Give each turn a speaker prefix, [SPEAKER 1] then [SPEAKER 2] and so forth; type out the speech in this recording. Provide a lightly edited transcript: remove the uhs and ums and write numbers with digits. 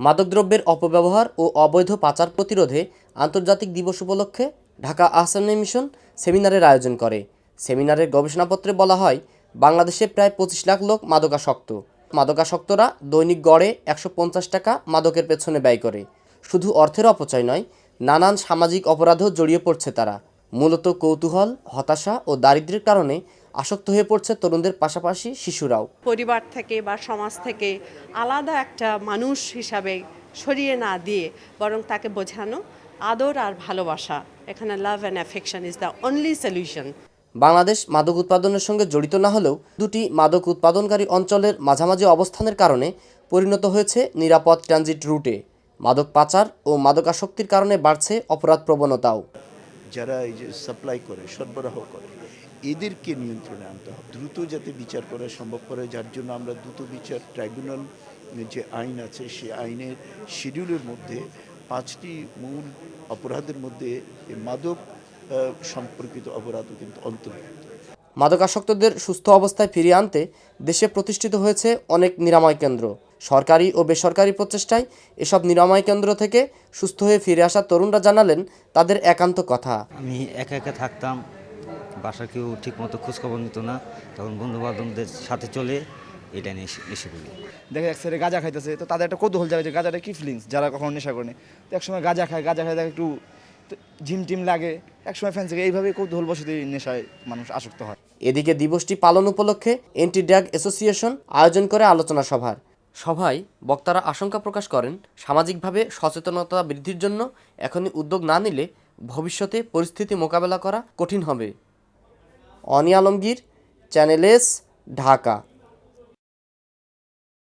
[SPEAKER 1] মাদকদ্রব্যের অপব্যবহার ও অবৈধ পাচার প্রতিরোধে আন্তর্জাতিক দিবস উপলক্ষে ঢাকা আহসান মিশন সেমিনারের আয়োজন করে। সেমিনারের গবেষণাপত্রে বলা হয়, বাংলাদেশে প্রায় 25 লাখ লোক মাদকাসক্ত। মাদকাসক্তরা দৈনিক গড়ে 150 টাকা মাদকের পেছনে ব্যয় করে। শুধু অর্থের অপচয় নয়, নানান সামাজিক অপরাধেও জড়িয়ে পড়ছে তারা। মূলত কৌতূহল, হতাশা ও দারিদ্র্যের কারণে আসক্ত হয়ে পড়ছে তরুণদের পাশাপাশি শিশুরাও।
[SPEAKER 2] পরিবার থেকে বা সমাজ থেকে আলাদা একটা মানুষ হিসাবে সরিয়ে না দিয়ে বরং তাকে বোঝানো আদর আর ভালোবাসা, এখানে love and affection is the only solution.
[SPEAKER 1] Bangladesh মাদক উৎপাদনের সঙ্গে জড়িত না হলেও দুটি মাদক উৎপাদনকারী অঞ্চলের মাঝামাঝি অবস্থানের কারণে পরিণত হয়েছে নিরাপদ ট্রানজিট রুটে। মাদক পাচার ও মাদকাসক্তির কারণে বাড়ছে অপরাধ প্রবণতাও।
[SPEAKER 3] যারা এই যে সাপ্লাই করে, সরবরাহ করে, এদেরকে নিয়ন্ত্রণে আনতে হবে, দ্রুত যাতে বিচার করা সম্ভব করে, যার জন্য আমরা দ্রুত বিচার ট্রাইব্যুনাল যে আইন আছে সেই আইনের শিডিউলের মধ্যে 5টি মূল অপরাধের মধ্যে মাদক সম্পর্কিত অপরাধও কিন্তু অন্তর্ভুক্ত।
[SPEAKER 1] মাদকাসক্তদের সুস্থ অবস্থায় ফিরিয়ে আনতে দেশে প্রতিষ্ঠিত হয়েছে অনেক নিরাময় কেন্দ্র। সরকারি ও বেসরকারি প্রচেষ্টায় এসব নিরাময় কেন্দ্র থেকে সুস্থ হয়ে ফিরে আসা তরুণরা জানালেন তাদের একান্ত কথা।
[SPEAKER 4] আমি একা একা থাকতাম, বাসার কেউ ঠিক মতো খোঁজখবর নিত না, তখন বন্ধু বান্ধবদের সাথে চলে এটা নিয়ে এসে পড়ি।
[SPEAKER 5] দেখে এক সাইডে গাঁজা খাইতেছে, তো তাদের একটা কৌতূহল জাগে যে গাঁজাটা কি ফিলিংস, যারা কখনো নেশা করেনি। তো একসময় গাঁজা খায় দেখে একটু ঝিমটিম লাগে, একসময় ফ্যান্সি এইভাবে কৌতূহল বসে নেশায় মানুষ আসক্ত হয়।
[SPEAKER 1] এদিকে দিবসটি পালন উপলক্ষে এন্টি ড্রাগ অ্যাসোসিয়েশন আয়োজন করে আলোচনা সভায় বক্তারা আশঙ্কা প্রকাশ করেন, সামাজিকভাবে সচেতনতা বৃদ্ধির জন্য এখনই উদ্যোগ না নিলে ভবিষ্যতে পরিস্থিতি মোকাবেলা করা কঠিন হবে। অনি আলমগীর, চ্যানেল এস, ঢাকা।